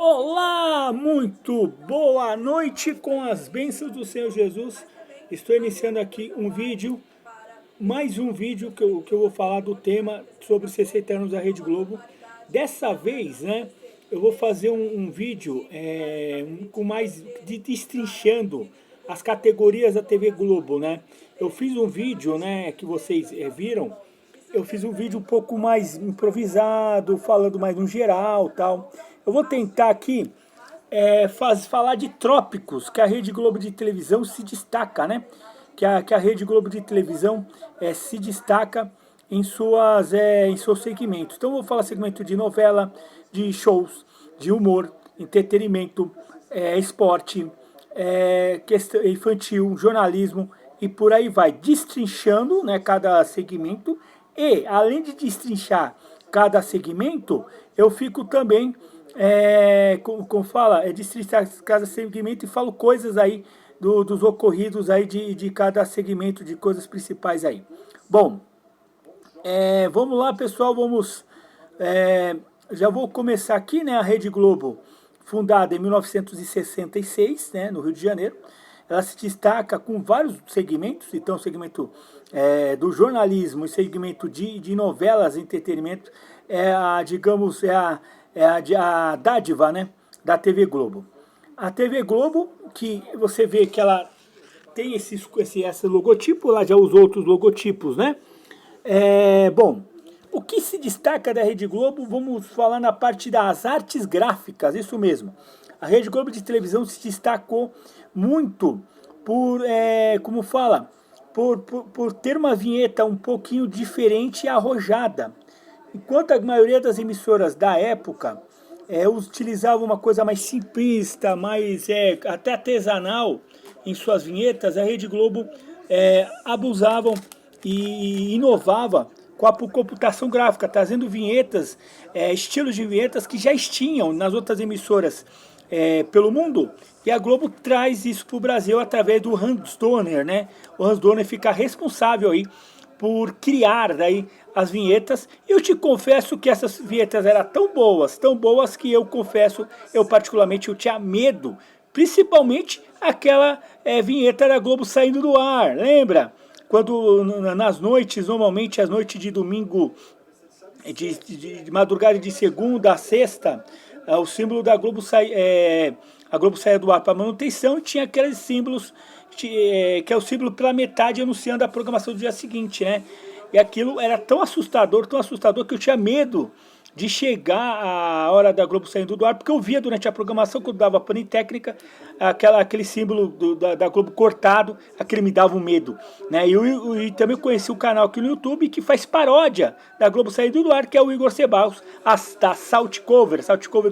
Olá, muito boa noite com as bênçãos do Senhor Jesus. Estou iniciando aqui um vídeo, mais um vídeo que eu vou falar do tema sobre os 60 anos da Rede Globo. Dessa vez, né, eu vou fazer um vídeo com mais destrinchando as categorias da TV Globo, né? Eu fiz um vídeo, né, que vocês viram. Eu fiz um vídeo um pouco mais improvisado, falando mais no geral, tal. Eu vou tentar aqui falar de Trópicos, que a Rede Globo de televisão se destaca, né? Que a Rede Globo de televisão se destaca em seus segmentos. Então eu vou falar segmento de novela, de shows, de humor, entretenimento, esporte, questão infantil, jornalismo e por aí vai, destrinchando, né, cada segmento. E além de destrinchar cada segmento, eu fico também como fala, destrinchar cada segmento e falo coisas aí dos ocorridos aí de cada segmento, de coisas principais aí. Bom, vamos lá, pessoal, já vou começar aqui, né, a Rede Globo, fundada em 1966, né, no Rio de Janeiro. Ela se destaca com vários segmentos, então o segmento do jornalismo, o segmento de novelas, entretenimento, digamos, a dádiva, né, da TV Globo. A TV Globo, que você vê que ela tem esse logotipo, lá já os outros logotipos, né? Bom, o que se destaca da Rede Globo, vamos falar na parte das artes gráficas, isso mesmo. A Rede Globo de televisão se destacou muito como fala, por ter uma vinheta um pouquinho diferente e arrojada. Enquanto a maioria das emissoras da época utilizavam uma coisa mais simplista, mais até artesanal em suas vinhetas, a Rede Globo abusavam e inovava com a computação gráfica, trazendo vinhetas, estilos de vinhetas que já tinham nas outras emissoras pelo mundo, e a Globo traz isso para o Brasil através do Hans Donner, né? O Hans Donner fica responsável aí por criar daí as vinhetas. Eu te confesso que essas vinhetas eram tão boas que eu confesso, eu particularmente eu tinha medo, principalmente aquela vinheta da Globo saindo do ar, lembra? Quando nas noites, normalmente as noites de domingo, de madrugada de segunda a sexta, o símbolo da Globo a Globo saía do ar para manutenção e tinha aqueles símbolos que é o símbolo pela metade anunciando a programação do dia seguinte, né? E aquilo era tão assustador que eu tinha medo de chegar a hora da Globo saindo do ar, porque eu via durante a programação, quando dava pane técnica, aquele símbolo da Globo cortado, aquele me dava um medo, né? E também conheci o canal aqui no YouTube que faz paródia da Globo saindo do ar, que é o Igor Cebarros, da Salt Cover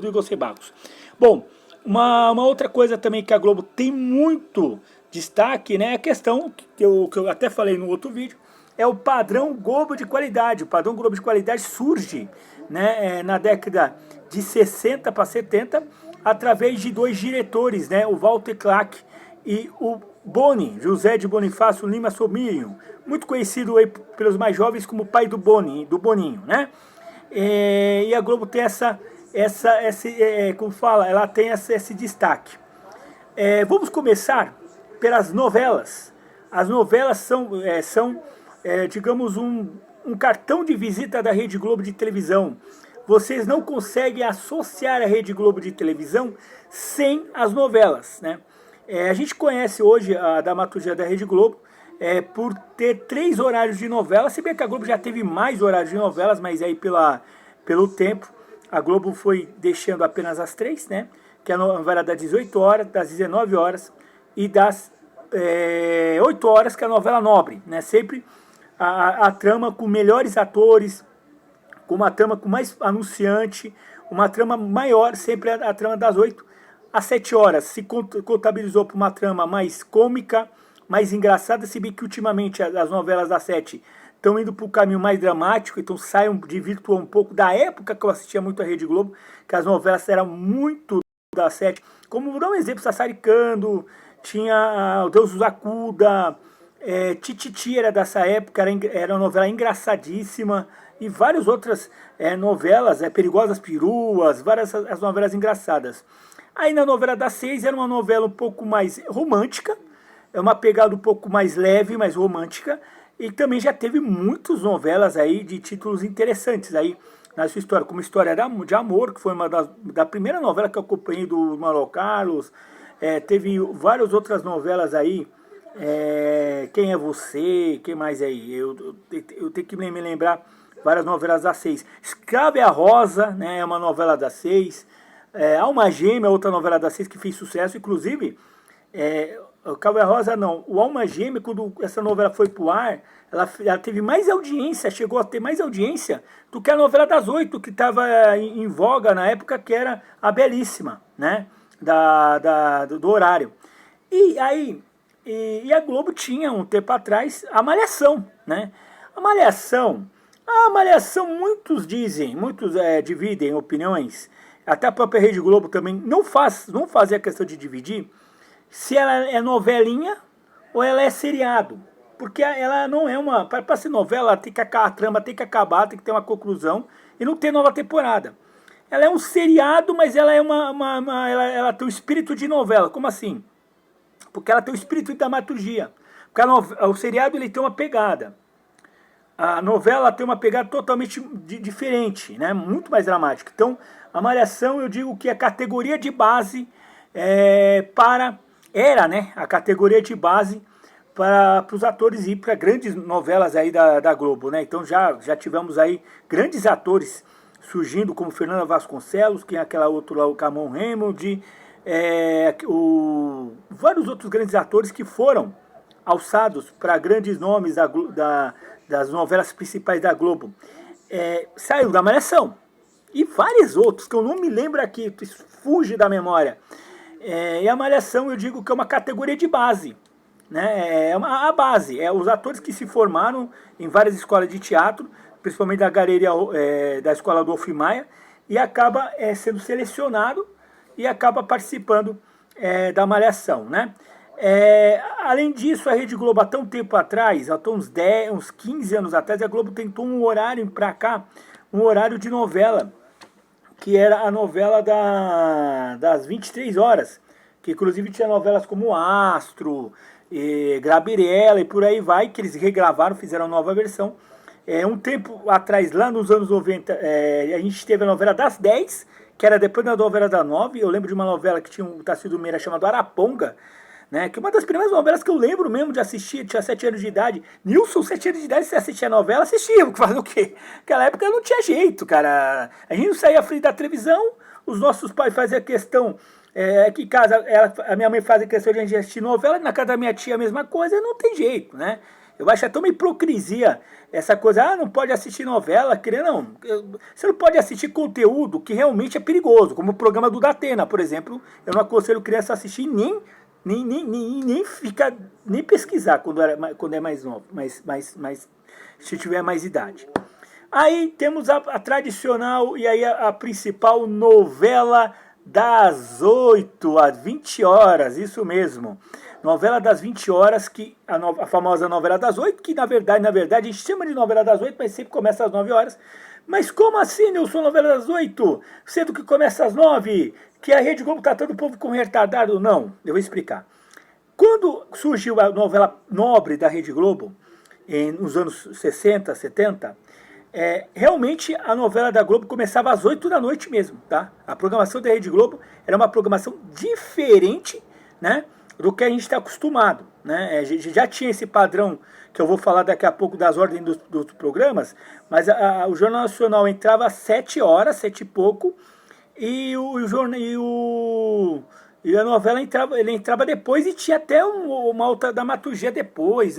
do Igor Cebarros. Bom, uma outra coisa também que a Globo tem muito destaque, né, é a questão que eu até falei no outro vídeo, é o padrão Globo de qualidade. O padrão Globo de qualidade surge, né, na década de 60 para 70, através de dois diretores, né, o Walter Clark e o Boni, José de Bonifácio Lima Sobrinho, muito conhecido aí pelos mais jovens como o pai do Boninho, né? E a Globo tem como fala, ela tem esse destaque. Vamos começar pelas novelas. As novelas são digamos, um cartão de visita da Rede Globo de televisão. Vocês não conseguem associar a Rede Globo de televisão sem as novelas, né? A gente conhece hoje a dramaturgia da Rede Globo por ter 3 horários de novela, se bem que a Globo já teve mais horários de novelas, mas aí pelo tempo a Globo foi deixando apenas as 3, né? Que a novela das 18 horas, das 19 horas e das 8 horas, que é a novela nobre, né? Sempre a trama com melhores atores, com uma trama com mais anunciante, uma trama maior, sempre a trama das 8 às 7 horas. Se contabilizou para uma trama mais cômica, mais engraçada, se bem que ultimamente as novelas das 7 estão indo para o caminho mais dramático, então divirtuam um pouco da época que eu assistia muito a Rede Globo, que as novelas eram muito das 7. Como vou dar um exemplo, Sassaricando, tinha o Deus dos Acuda, Tititi era dessa época, era uma novela engraçadíssima, e várias outras novelas, Perigosas Peruas, várias as novelas engraçadas. Aí na novela das 6 era uma novela um pouco mais romântica, é uma pegada um pouco mais leve, mais romântica, e também já teve muitas novelas aí de títulos interessantes aí na sua história, como História de Amor, que foi uma da primeira novela que eu acompanhei do Manuel Carlos. Teve várias outras novelas aí, Quem é Você, quem mais aí? Eu tenho que me lembrar várias novelas das 6. Escrava é a Rosa, né, é uma novela das 6. Alma Gêmea, outra novela das 6 que fez sucesso, inclusive, o Escrava é a Rosa não, o Alma Gêmea, quando essa novela foi pro ar, ela teve mais audiência, chegou a ter mais audiência do que a novela das 8, que estava em voga na época, que era a Belíssima, né, do horário. E aí, e a Globo tinha um tempo atrás a Malhação, né? A Malhação, muitos dizem, muitos dividem opiniões, até a própria Rede Globo também não fazia questão de dividir, se ela é novelinha ou ela é seriado. Porque ela não é uma... Para ser novela, a trama tem que acabar, tem que ter uma conclusão e não ter nova temporada. Ela é um seriado, mas ela é ela tem um espírito de novela. Como assim? Porque ela tem o espírito de dramaturgia. Porque o seriado ele tem uma pegada. A novela tem uma pegada totalmente diferente, né? Muito mais dramática. Então, a Malhação, eu digo que é a categoria de base era, né, a categoria de base para os atores ir para grandes novelas aí da Globo, né? Então já tivemos aí grandes atores surgindo, como Fernanda Vasconcelos, que é aquela outra lá, o Camon Raymond, vários outros grandes atores que foram alçados para grandes nomes das novelas principais da Globo. Saiu da Malhação. E vários outros, que eu não me lembro aqui, fuge da memória. E a Malhação, eu digo que é uma categoria de base. Né? A base, os atores que se formaram em várias escolas de teatro, principalmente da galeria da escola do Adolfo Maia, e acaba sendo selecionado e acaba participando da Malhação. Né? Além disso, a Rede Globo, até um tempo atrás, até uns 15 anos atrás, a Globo tentou um horário para cá, um horário de novela, que era a novela das 23 horas, que inclusive tinha novelas como Astro, Grabirela e por aí vai, que eles regravaram, fizeram nova versão. Um tempo atrás, lá nos anos 90, a gente teve a novela das 10, que era depois da novela da 9. Eu lembro de uma novela que tinha um Tarcísio Meira chamado Araponga, né, que uma das primeiras novelas que eu lembro mesmo de assistir, tinha 7 anos de idade. Nilson, 7 anos de idade, você assistia a novela, assistia, fazer o quê? Naquela época não tinha jeito, cara. A gente não saía à frente da televisão, os nossos pais faziam questão, aqui em casa, a minha mãe fazia questão de a gente assistir novela, na casa da minha tia a mesma coisa, não tem jeito, né? Eu acho até uma hipocrisia essa coisa, não pode assistir novela, não. Você não pode assistir conteúdo que realmente é perigoso, como o programa do Datena, por exemplo. Eu não aconselho criança a assistir nem pesquisar quando é mais novo, se tiver mais idade. Aí temos a tradicional e aí a principal novela das 8 às 20 horas, isso mesmo. Novela das 20 horas, que a famosa novela das 8, que na verdade a gente chama de novela das 8, mas sempre começa às 9 horas. Mas como assim, Nilson, novela das 8? Sendo que começa às 9? Que a Rede Globo tá todo o povo como retardado? Não, eu vou explicar. Quando surgiu a novela nobre da Rede Globo, nos anos 60, 70, realmente a novela da Globo começava às 8 da noite mesmo, tá? A programação da Rede Globo era uma programação diferente, né, do que a gente está acostumado, né? A gente já tinha esse padrão que eu vou falar daqui a pouco das ordens dos programas, mas o Jornal Nacional entrava às 7 horas, 7 e pouco, e a novela entrava depois e tinha até uma outra dramaturgia depois,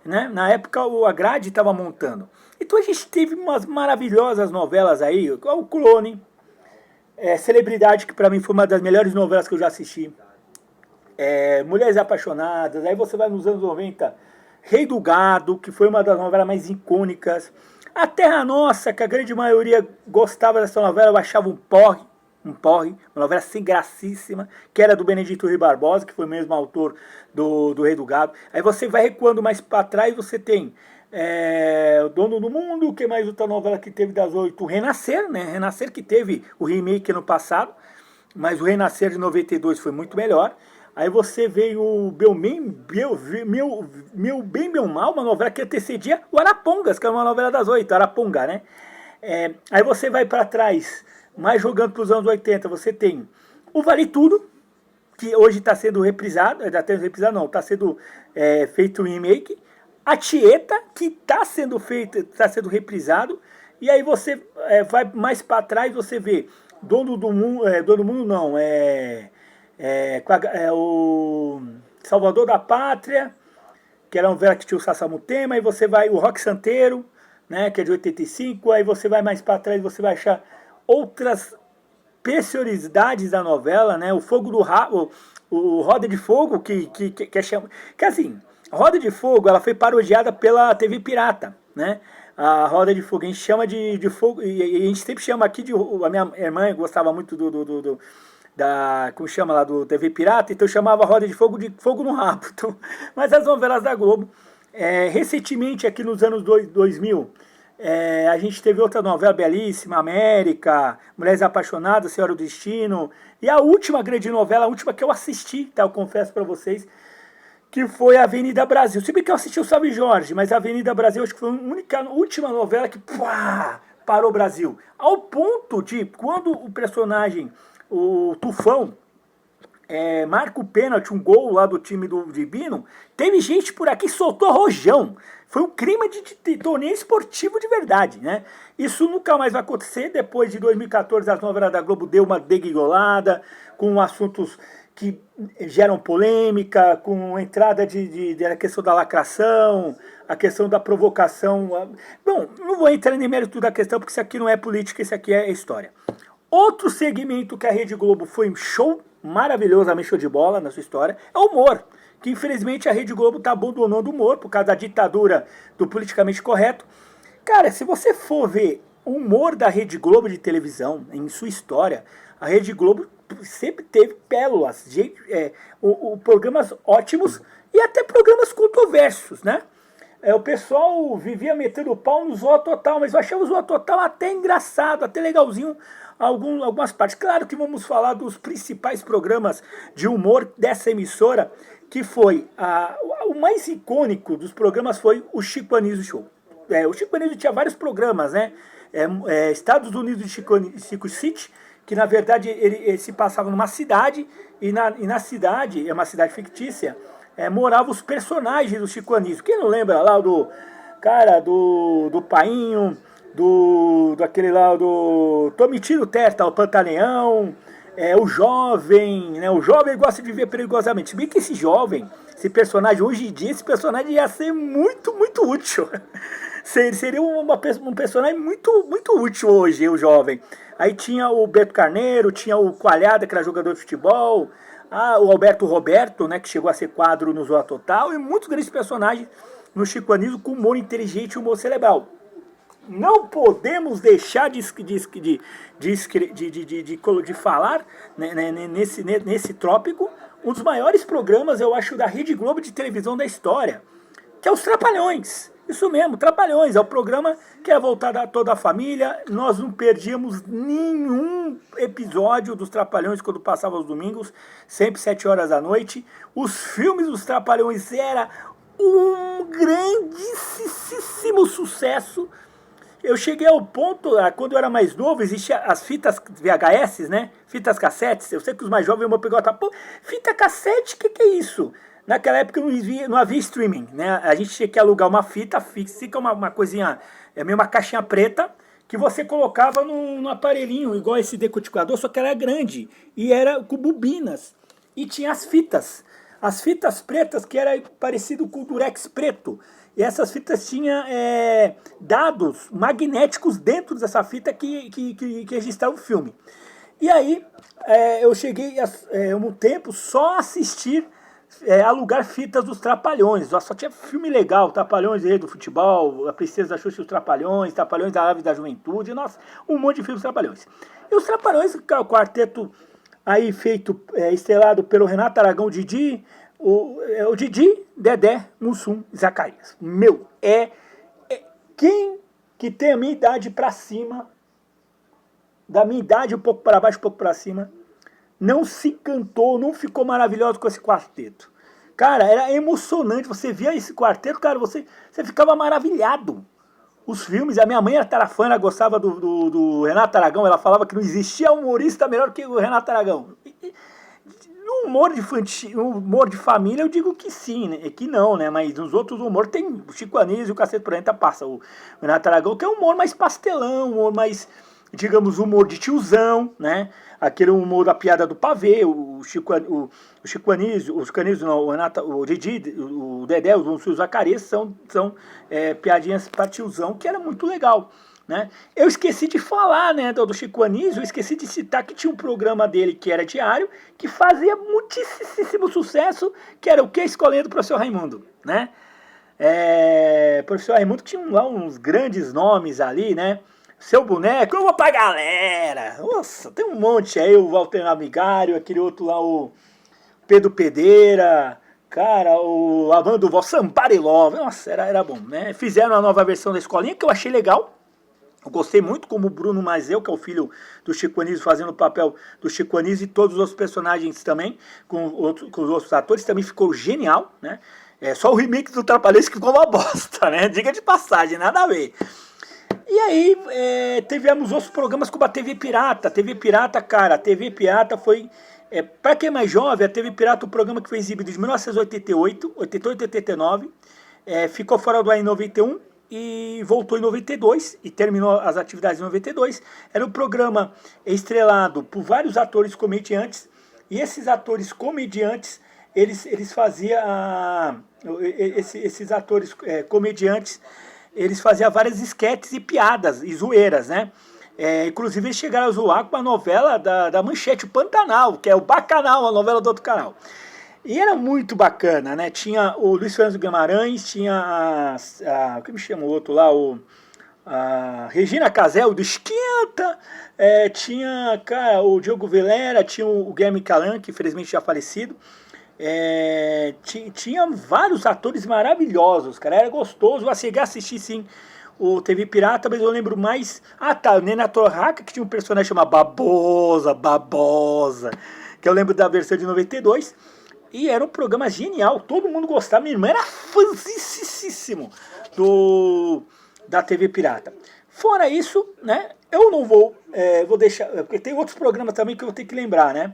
né? Na época a grade estava montando. Então a gente teve umas maravilhosas novelas aí, o Clone, Celebridade, que para mim foi uma das melhores novelas que eu já assisti, Mulheres Apaixonadas, aí você vai nos anos 90, Rei do Gado, que foi uma das novelas mais icônicas, A Terra Nossa, que a grande maioria gostava dessa novela, eu achava um porre, uma novela sem gracíssima, que era do Benedito Rui Barbosa, que foi o mesmo autor do Rei do Gado. Aí você vai recuando mais para trás, você tem O Dono do Mundo, que mais outra novela que teve das 8? Renascer, né? Renascer, que teve o remake ano passado, mas o Renascer de 92 foi muito melhor. Aí você veio o Meu Bem, Meu Mal, uma novela que antecedia o Arapongas, que é uma novela das 8, Araponga, né? Aí você vai para trás, mais jogando para os anos 80, você tem o Vale Tudo, que hoje está sendo reprisado, está sendo feito um remake. A Tieta, que está sendo feito, está sendo reprisado. E aí você vai mais para trás, você vê Dono do Mundo, Dono do Mundo não, o Salvador da Pátria, que era uma novela que tinha o Sassamutema, aí você vai o Rock Santeiro, né, que é de 85, aí você vai mais para trás, você vai achar outras preciosidades da novela, né, o Fogo do Rabo, o Roda de Fogo, que assim, a Roda de Fogo, ela foi parodiada pela TV Pirata, né? A Roda de Fogo, a gente chama de fogo, e a gente sempre chama aqui a minha irmã gostava muito como chama lá, do TV Pirata, então eu chamava a Roda de Fogo no Rabo. Então, mas as novelas da Globo, recentemente aqui nos anos 2000, a gente teve outra novela belíssima, América, Mulheres Apaixonadas, Senhora do Destino, e a última grande novela, a última que eu assisti, tá, eu confesso pra vocês, que foi a Avenida Brasil. Se bem que eu assisti o Salve Jorge, mas a Avenida Brasil acho que foi a última novela que parou o Brasil. Ao ponto de, quando o personagem, o Tufão, marca o pênalti, um gol lá do time do Bino, teve gente por aqui que soltou rojão. Foi um crime de torneio esportivo de verdade, né? Isso nunca mais vai acontecer. Depois de 2014, as novelas da Globo deu uma degringolada, com assuntos que geram polêmica, com a entrada da questão da lacração, a questão da provocação. Bom, não vou entrar em mérito da questão, porque isso aqui não é política, isso aqui é história. Outro segmento que a Rede Globo foi um show, maravilhosamente show de bola na sua história, é o humor. Que infelizmente a Rede Globo está abandonando o humor por causa da ditadura do politicamente correto. Cara, se você for ver o humor da Rede Globo de televisão, em sua história, a Rede Globo sempre teve pérolas, programas ótimos e até programas controversos, né? O pessoal vivia metendo o pau no Zorra Total, mas eu achava o Zorra Total até engraçado, até legalzinho algumas partes. Claro que vamos falar dos principais programas de humor dessa emissora, que foi o mais icônico dos programas foi o Chico Anísio Show. O Chico Anísio tinha vários programas, né? Estados Unidos de Chico City, que na verdade ele se passava numa cidade, e na cidade, é uma cidade fictícia, moravam os personagens do Chico Anísio. Quem não lembra lá do Painho, daquele lá do Tomitiro Testa, o Pantaleão, o jovem, né? O jovem gosta de viver perigosamente. Se bem que esse personagem, hoje em dia, esse personagem ia ser muito, muito útil. Seria um personagem muito, muito útil hoje, o jovem. Aí tinha o Beto Carneiro, tinha o Coalhada, que era jogador de futebol, o Alberto Roberto, né, que chegou a ser quadro no Zorra Total, e muitos grandes personagens no Chico Anísio com humor inteligente e humor cerebral. Não podemos deixar de falar, né, nesse tópico, um dos maiores programas, eu acho, da Rede Globo de televisão da história, que é os Trapalhões. Isso mesmo, Trapalhões, é o programa que é voltado a toda a família. Nós não perdíamos nenhum episódio dos Trapalhões quando passava os domingos, sempre 7 horas da noite. Os filmes dos Trapalhões era um grandíssimo sucesso. Eu cheguei ao ponto, quando eu era mais novo, existiam as fitas VHS, né? Fitas cassetes. Eu sei que os mais jovens vão pegar, pô, fita cassete, o que é isso? Naquela época não havia streaming, né? A gente tinha que alugar uma fita fixa, uma coisinha, meio uma caixinha preta, que você colocava no aparelhinho, igual esse decodificador, só que era grande, e era com bobinas. E tinha as fitas pretas, que era parecido com o Durex preto. E essas fitas tinham dados magnéticos dentro dessa fita que registrava o filme. E aí eu cheguei um tempo só assistir, alugar fitas dos Trapalhões. Só tinha filme legal, Trapalhões, Rei do Futebol, A Princesa da Xuxa e os Trapalhões, Trapalhões da Ave da Juventude, nossa, um monte de filmes Trapalhões. E os Trapalhões, o quarteto aí feito, estrelado pelo Renato Aragão, Didi, o Didi, Dedé, Mussum e Zacarias. Quem que tem a minha idade pra cima, da minha idade um pouco para baixo, um pouco para cima, não se encantou, não ficou maravilhoso com esse quarteto? Cara, era emocionante, você via esse quarteto, cara, você ficava maravilhado. Os filmes, a minha mãe era fã, ela gostava do Renato Aragão, ela falava que não existia humorista melhor que o Renato Aragão. No humor de família eu digo que sim, né? Que não, né? Mas nos outros humor tem o Chico Anísio e o Cacete Planeta passa. O Renato Aragão, que é um humor mais pastelão, humor mais, digamos, humor de tiozão, né? Aquele humor da piada do pavê, o Chico Anísio, o Renato, o Didi, o Dedé, o Zacarias são piadinhas pra tiozão, que era muito legal. Né? Eu esqueci de falar, né, do Chico Anísio, eu esqueci de citar que tinha um programa dele que era diário, que fazia muitíssimo sucesso, que era o Que? Escolhendo o Professor Raimundo, né? Professor Raimundo tinha lá uns grandes nomes ali, né? Seu Boneco, eu vou pra galera, nossa, tem um monte aí, o Walter Amigário, aquele outro lá, o Pedro Pedeira, cara, o Amando Vó, Somebody Love, nossa, era bom, né? Fizeram a nova versão da Escolinha, que eu achei legal. Eu gostei muito como o Bruno Mazel, que é o filho do Chico Anísio, fazendo o papel do Chico Anísio, e todos os outros personagens também, com os outros atores, também ficou genial, né? Só o remake do Trapalhões que ficou uma bosta, né? Diga de passagem, nada a ver. E aí, tivemos outros programas como a TV Pirata. TV Pirata, cara, a TV Pirata foi... para quem é mais jovem, a TV Pirata, o programa que foi exibido de 1988, 88 e 89, ficou fora do ar em 91, e voltou em 92 e terminou as atividades em 92. Era um programa estrelado por vários atores comediantes, e esses atores comediantes, eles faziam esses atores comediantes, eles faziam várias esquetes e piadas e zoeiras, né? Inclusive eles chegaram a zoar com a novela da Manchete, o Pantanal, que é o Bacanal, a novela do outro canal. E era muito bacana, né? Tinha o Luiz Fernando Guimarães, tinha o que me chama o outro lá, a Regina Casel do Esquenta, tinha, cara, o Diogo Velera, tinha o Guilherme Calan, que infelizmente já falecido. Tinha vários atores maravilhosos, cara, era gostoso. Eu cheguei a assistir sim o TV Pirata, mas eu lembro mais... o Nena Torraca, que tinha um personagem chamado Babosa, que eu lembro da versão de 92. E era um programa genial, todo mundo gostava. Minha irmã era fãzíssimo da TV Pirata. Fora isso, né, eu não vou deixar, porque tem outros programas também que eu vou ter que lembrar, né?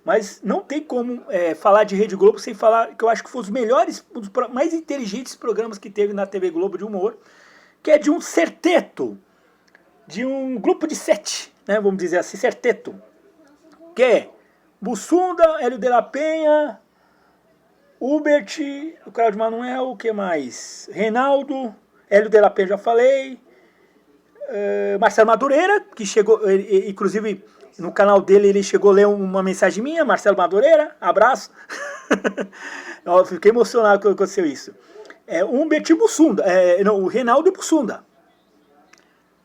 Mas não tem como falar de Rede Globo sem falar que eu acho que foi os melhores, os mais inteligentes programas que teve na TV Globo de humor, que é de um serteto, de um grupo de 7, né, vamos dizer assim, serteto, que é Bussunda, Hélio de la Penha, Hubert, o Cláudio Manuel, o que mais? Reinaldo, Hélio de la Penha, já falei. Marcelo Madureira, que chegou, inclusive no canal dele ele chegou a ler uma mensagem minha, Marcelo Madureira, abraço. Eu fiquei emocionado quando aconteceu isso. Hubert e Bussunda, o Reinaldo e Bussunda.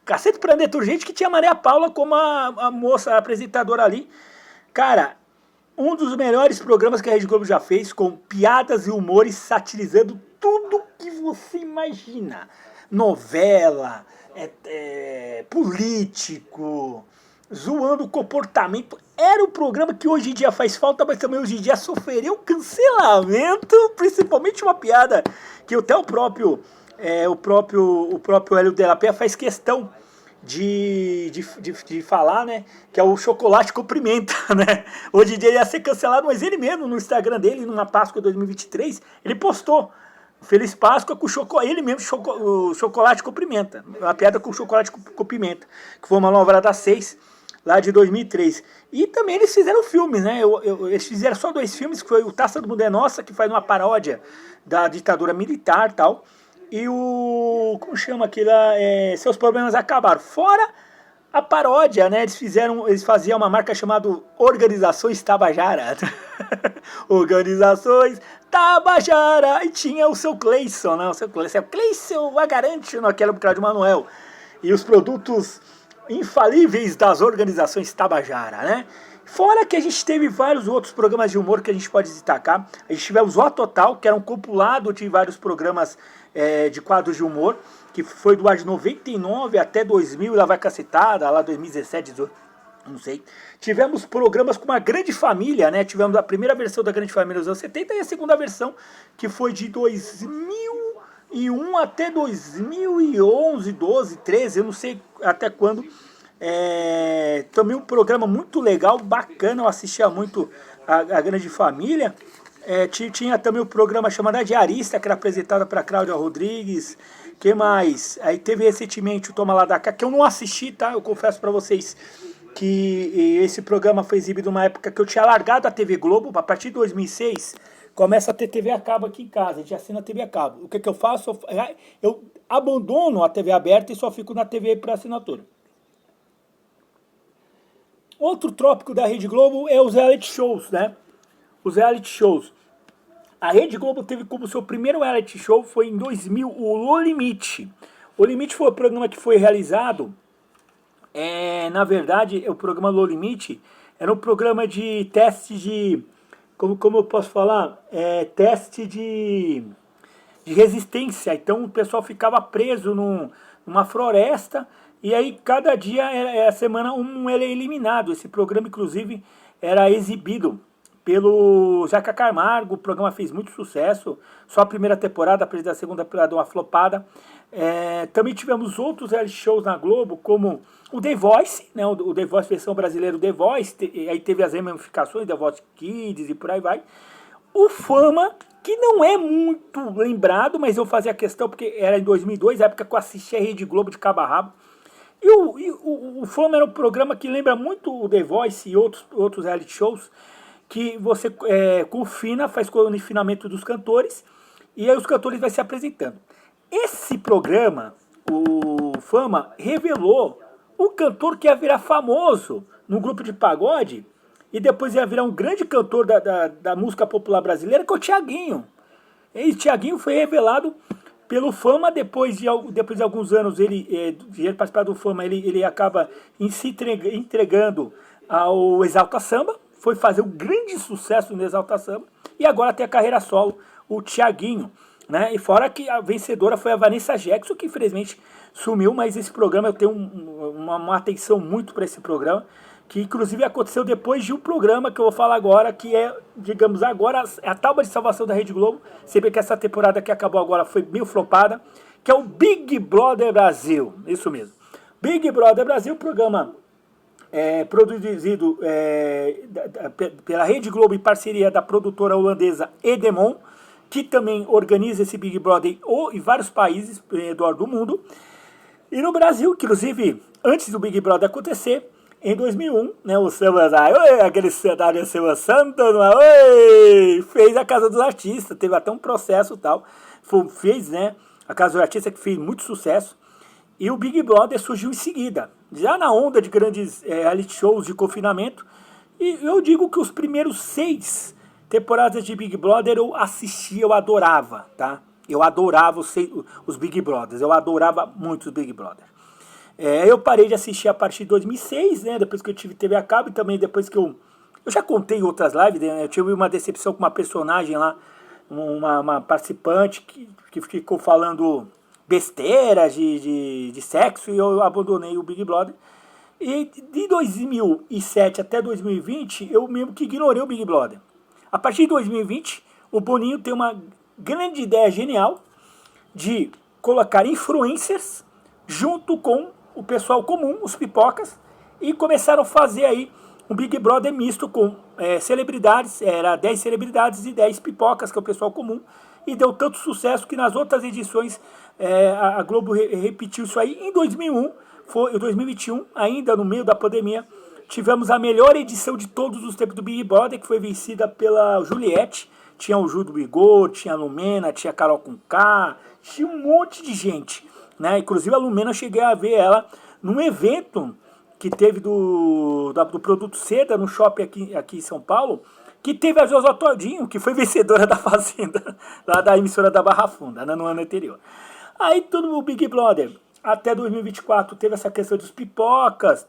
Cacete Planeta Urgente, que tinha a Maria Paula como a moça, a apresentadora ali. Cara, um dos melhores programas que a Rede Globo já fez, com piadas e humores satirizando tudo que você imagina. Novela, político, zoando o comportamento. Era um programa que hoje em dia faz falta, mas também hoje em dia sofreria um cancelamento, principalmente uma piada que até o próprio Hélio de la Penha faz questão de falar, né, que é o chocolate com pimenta, né? Hoje em dia ia ser cancelado, mas ele mesmo no Instagram dele, numa Páscoa 2023, ele postou Feliz Páscoa com ele mesmo, o chocolate com pimenta, uma piada com chocolate com pimenta, que foi uma novela das 6, lá de 2003. E também eles fizeram filmes, né? Eles fizeram só 2 filmes, que foi o Taça do Mundo é Nossa, que faz uma paródia da ditadura militar e tal, e como chama aquilo lá? Seus Problemas Acabaram. Fora a paródia, né? Eles faziam uma marca chamada Organizações Tabajara. Organizações Tabajara. E tinha o seu Cleison, né? O seu Cleison Agarante, naquela do Cláudio Manuel. E os produtos infalíveis das organizações Tabajara, né? Fora que a gente teve vários outros programas de humor que a gente pode destacar. A gente tivemos o Total, que era um compilado de vários programas de quadros de humor. que foi do ar de 99 até 2000, ela vai cacetada, lá 2017, 2018, não sei. Tivemos programas com uma grande família, né? Tivemos a primeira versão da Grande Família nos anos 70 e a segunda versão, que foi de 2001 até 2011, 12, 13, eu não sei até quando. Também um programa muito legal, bacana, eu assistia muito a Grande Família. Tinha também o programa chamado A Diarista, que era apresentado para Cláudia Rodrigues. Que mais? Aí teve recentemente o Toma Lá da Cá, que eu não assisti, tá? Eu confesso para vocês que esse programa foi exibido numa época que eu tinha largado a TV Globo. A partir de 2006 começa a ter TV a cabo aqui em casa, a gente assina a TV a cabo. O que eu faço? Eu abandono a TV aberta e só fico na TV para assinatura. Outro tópico da Rede Globo é os reality shows, né? Os reality shows. A Rede Globo teve como seu primeiro reality show, foi em 2000, o No Limite. O Limite foi o programa que foi realizado, na verdade, o programa No Limite era um programa de teste de, como eu posso falar? Teste de resistência. Então o pessoal ficava preso numa floresta, e aí cada dia, a semana, um era eliminado. Esse programa, inclusive, era exibido pelo Zeca Camargo. O programa fez muito sucesso, só a primeira temporada, apesar da segunda temporada uma flopada. Também tivemos outros reality shows na Globo, como o The Voice, né, o The Voice versão brasileira, o The Voice, aí teve as ramificações, The Voice Kids e por aí vai. O Fama, que não é muito lembrado, mas eu fazia questão porque era em 2002, a época que eu assistia a Rede Globo de cabo a rabo. E o Fama era um programa que lembra muito o The Voice e outros reality shows, que você confina, faz o confinamento dos cantores, e aí os cantores vão se apresentando. Esse programa, o Fama, revelou um cantor que ia virar famoso no grupo de pagode, e depois ia virar um grande cantor da música popular brasileira, que é o Thiaguinho. E o Thiaguinho foi revelado pelo Fama. Depois de alguns anos ele participar do Fama, ele acaba se entregando ao Exalta Samba, foi fazer um grande sucesso no Exalta Samba, e agora tem a carreira solo, o Thiaguinho, né? E fora que a vencedora foi a Vanessa Jackson, que infelizmente sumiu, mas esse programa eu tenho uma atenção muito para esse programa, que inclusive aconteceu depois de um programa que eu vou falar agora, que digamos agora, a tábua de salvação da Rede Globo, sempre que essa temporada que acabou agora foi meio flopada, que é o Big Brother Brasil, isso mesmo. Big Brother Brasil, programa produzido pela Rede Globo em parceria da produtora holandesa Edemon, que também organiza esse Big Brother em vários países do mundo. E no Brasil, que inclusive, antes do Big Brother acontecer, em 2001, né, o aquele cenário Silvio Santos, fez a Casa dos Artistas, teve até um processo e tal, fez, né, a Casa dos Artistas, que fez muito sucesso, e o Big Brother surgiu em seguida, já na onda de grandes reality shows de confinamento, e eu digo que os primeiros 6 temporadas de Big Brother eu assistia, eu adorava, tá? Eu adorava os Big Brothers, eu adorava muito os Big Brothers. Eu parei de assistir a partir de 2006, né, depois que eu tive TV a cabo, e também depois que eu já contei em outras lives, né, eu tive uma decepção com uma personagem lá, uma participante que ficou falando besteiras de sexo, e eu abandonei o Big Brother. E de 2007 até 2020, eu mesmo que ignorei o Big Brother. A partir de 2020, o Boninho tem uma grande ideia genial de colocar influencers junto com o pessoal comum, os pipocas, e começaram a fazer aí um Big Brother misto com celebridades, era 10 celebridades e 10 pipocas, que é o pessoal comum, e deu tanto sucesso que nas outras edições a Globo repetiu isso aí. Em 2001, foi 2021, ainda no meio da pandemia, tivemos a melhor edição de todos os tempos do Big Brother, que foi vencida pela Juliette. Tinha o Ju do Vigor, tinha a Lumena, tinha a Carol Conká, tinha um monte de gente, né? Inclusive a Lumena, eu cheguei a ver ela num evento que teve do Produto Seda, no shopping aqui em São Paulo, que teve a Josa Todinho, que foi vencedora da Fazenda, lá da emissora da Barra Funda, né, no ano anterior. Aí todo o Big Brother, até 2024, teve essa questão dos pipocas,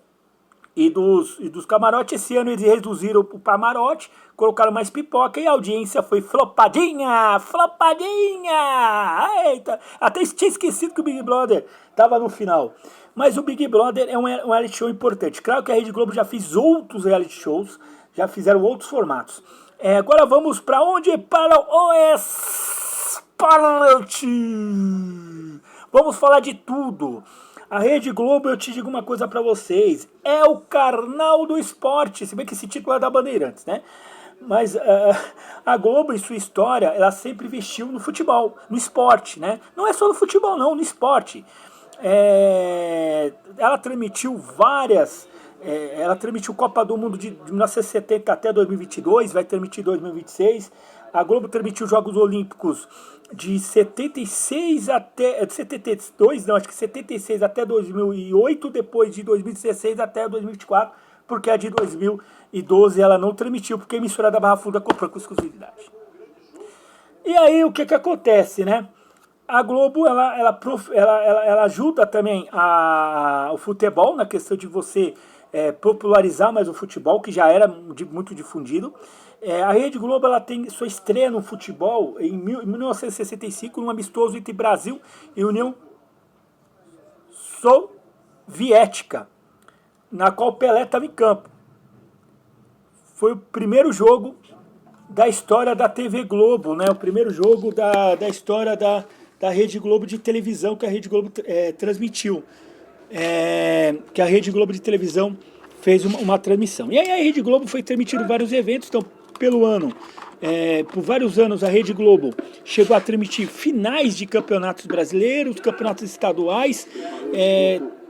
e dos camarotes. Esse ano eles reduziram o camarote, colocaram mais pipoca e a audiência foi flopadinha, flopadinha. Eita, até tinha esquecido que o Big Brother estava no final. Mas o Big Brother é um reality show importante. Claro que a Rede Globo já fez outros reality shows, já fizeram outros formatos. Agora vamos para onde? Para o esporte. Vamos falar de tudo. A Rede Globo, eu te digo uma coisa pra vocês, é o carnal do esporte, se bem que esse título é da Bandeirantes, né? Mas a Globo, em sua história, ela sempre investiu no futebol, no esporte, né? Não é só no futebol, não, no esporte. Ela transmitiu ela transmitiu Copa do Mundo de 1970 até 2022, vai transmitir 2026. A Globo transmitiu Jogos Olímpicos de 76 até... 72, não, acho que 76 até 2008, depois de 2016 até 2024, porque a de 2012 ela não transmitiu, porque a emissora da Barra Funda comprou com exclusividade. E aí o que acontece, né? A Globo ela ajuda também o futebol, na questão de você popularizar mais o futebol, que já era muito difundido. A Rede Globo ela tem sua estreia no futebol em 1965, num amistoso entre Brasil e União Soviética, na qual Pelé estava em campo. Foi o primeiro jogo da história da TV Globo, né? O primeiro jogo da história da Rede Globo de televisão que a Rede Globo transmitiu. Que a Rede Globo de televisão fez uma transmissão. E aí a Rede Globo foi transmitindo vários eventos, então por vários anos a Rede Globo chegou a transmitir finais de campeonatos brasileiros, campeonatos estaduais,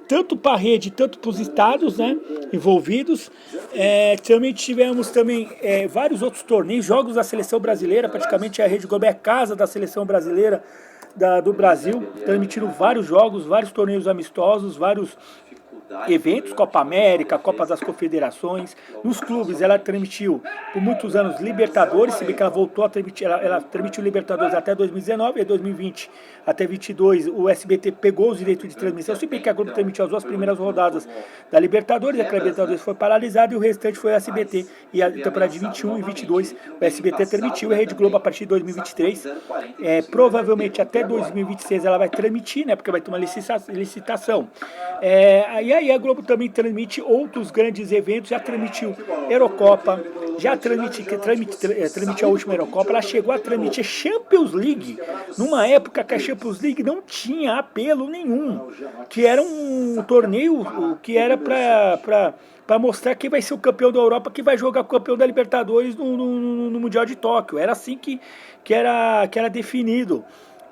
tanto para a rede, tanto para os estados, né, envolvidos. Também tivemos vários outros torneios, jogos da seleção brasileira, praticamente a Rede Globo é a casa da seleção brasileira do Brasil, transmitiram vários jogos, vários torneios amistosos, vários eventos, Copa América, Copa das Confederações. Nos clubes ela transmitiu por muitos anos Libertadores, se bem que ela voltou a transmitir, ela transmitiu Libertadores até 2019, e 2020 até 22 o SBT pegou os direitos de transmissão, se bem que a Globo transmitiu as duas primeiras rodadas da Libertadores, a Libertadores foi paralisada e o restante foi o SBT, e a temporada de 21 e 22 o SBT transmitiu, e a Rede Globo a partir de 2023, provavelmente até 2026 ela vai transmitir, né, porque vai ter uma licitação. E aí a Globo também transmite outros grandes eventos, já transmitiu Eurocopa, já transmitiu a última Eurocopa, ela chegou a transmitir Champions League, numa época que a Champions League não tinha apelo nenhum, que era um torneio que era para mostrar quem vai ser o campeão da Europa, que vai jogar o campeão da Libertadores no Mundial de Tóquio. Era assim que era definido.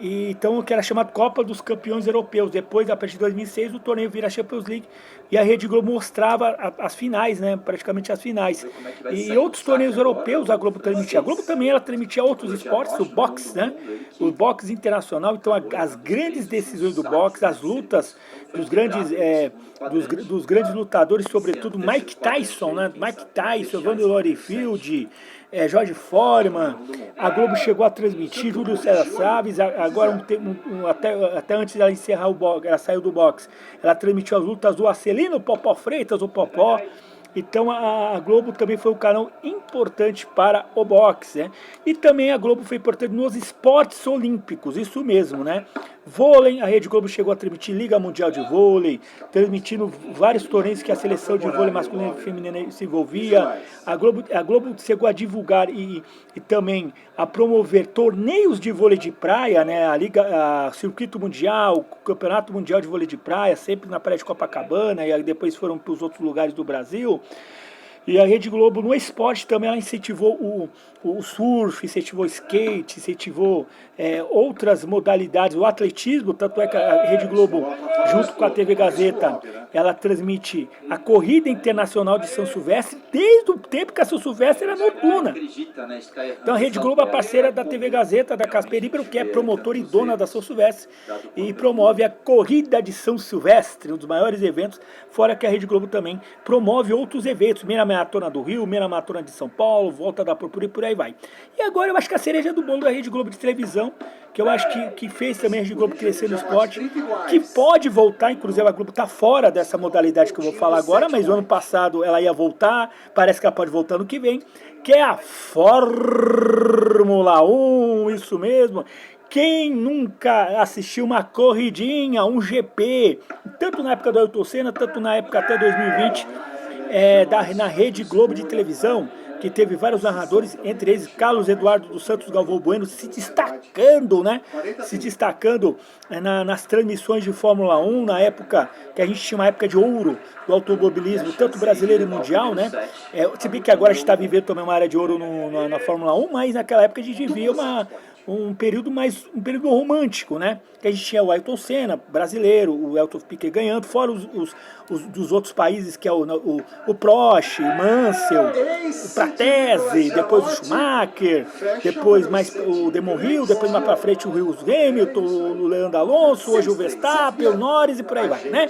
Então, que era chamado Copa dos Campeões Europeus. Depois, a partir de 2006, o torneio vira Champions League e a Rede Globo mostrava as finais, né? Praticamente as finais. E outros torneios europeus a Globo transmitia. A Globo também ela transmitia outros esportes, o boxe, né? O boxe internacional. Então, as grandes decisões do boxe, as lutas dos grandes lutadores, sobretudo Mike Tyson, né? Mike Tyson, Evander Holyfield, Jorge Foreman. A Globo chegou a transmitir Júlio César Chaves, agora até antes dela encerrar o boxe, ela saiu do boxe, ela transmitiu as lutas do Acelino Popó Freitas, o Popó. Então a Globo também foi um canal importante para o boxe, né? E também a Globo foi importante nos esportes olímpicos, isso mesmo, né? Vôlei, a Rede Globo chegou a transmitir Liga Mundial de Vôlei, transmitindo vários torneios que a seleção de vôlei masculina e feminina se envolvia. A Globo chegou a divulgar e também a promover torneios de vôlei de praia, né? A Circuito Mundial, o Campeonato Mundial de Vôlei de Praia, sempre na praia de Copacabana, e aí depois foram para os outros lugares do Brasil. E a Rede Globo no esporte também ela incentivou o surf, incentivou o skate, incentivou outras modalidades, o atletismo, tanto é que a Rede Globo, junto com a TV Gazeta, ela transmite a Corrida Internacional de São Silvestre desde o tempo que a São Silvestre era noturna. Então a Rede Globo é parceira da TV Gazeta, da Casper Libero, que é promotora e dona da São Silvestre, e promove a Corrida de São Silvestre, um dos maiores eventos, fora que a Rede Globo também promove outros eventos, Meia Maratona do Rio, Meia Maratona de São Paulo, Volta da Purpura e por aí vai. E agora eu acho que a cereja do bolo da Rede Globo de televisão, que eu acho que fez também a Rede Globo crescer no esporte, que pode voltar, inclusive a Globo está fora dessa modalidade que eu vou falar agora, mas o ano passado ela ia voltar, parece que ela pode voltar no que vem, que é a Fórmula 1, isso mesmo. Quem nunca assistiu uma corridinha, um GP, tanto na época do Ayrton Senna, tanto na época até 2020, na Rede Globo de televisão, que teve vários narradores, entre eles Carlos Eduardo dos Santos Galvão Bueno, se destacando, né? Se destacando nas transmissões de Fórmula 1, na época que a gente tinha uma época de ouro do automobilismo, tanto brasileiro e mundial, né? Se bem que agora a gente está vivendo também uma área de ouro na Fórmula 1, mas naquela época a gente vivia um período romântico, né? Que a gente tinha o Ayrton Senna, brasileiro, o Elton Piquet ganhando, fora os dos outros países, que é o Prost, o Mansell, o Pratese, depois o Schumacher, depois mais o Damon Hill, depois mais pra frente o Lewis Hamilton, o Lando Alonso, hoje o Verstappen, o Norris e por aí vai, né?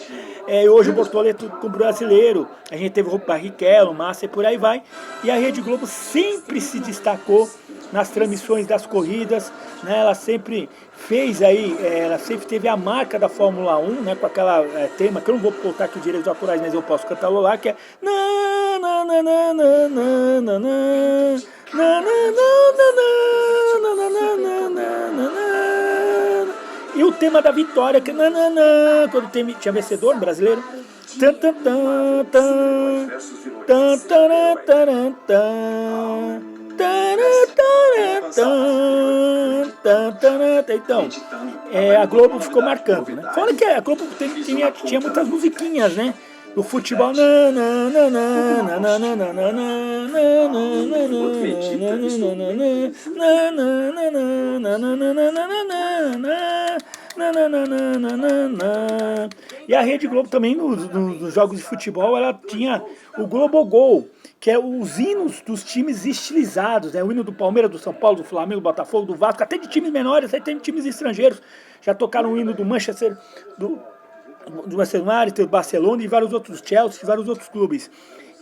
Hoje o Bortoleto com o brasileiro, a gente teve o Barrichello, o Massa e por aí vai, e a Rede Globo sempre se destacou nas transmissões das corridas, né? Ela sempre fez aí, ela sempre teve a marca da Fórmula 1, né? Com aquela tema, que eu não vou botar aqui direitos autorais, mas eu posso cantarolar, que é e o tema da vitória, que quando tinha vencedor brasileiro, então, a Globo ficou marcando, né? Fora que a Globo tinha muitas musiquinhas, né? Do futebol. E a Rede Globo também, nos jogos de futebol, ela tinha o Globogol, que é os hinos dos times estilizados, né? O hino do Palmeiras, do São Paulo, do Flamengo, do Botafogo, do Vasco, até de times menores, até de times estrangeiros. Já tocaram o hino do Manchester, do Manchester United, do Barcelona e vários outros, Chelsea, vários outros clubes.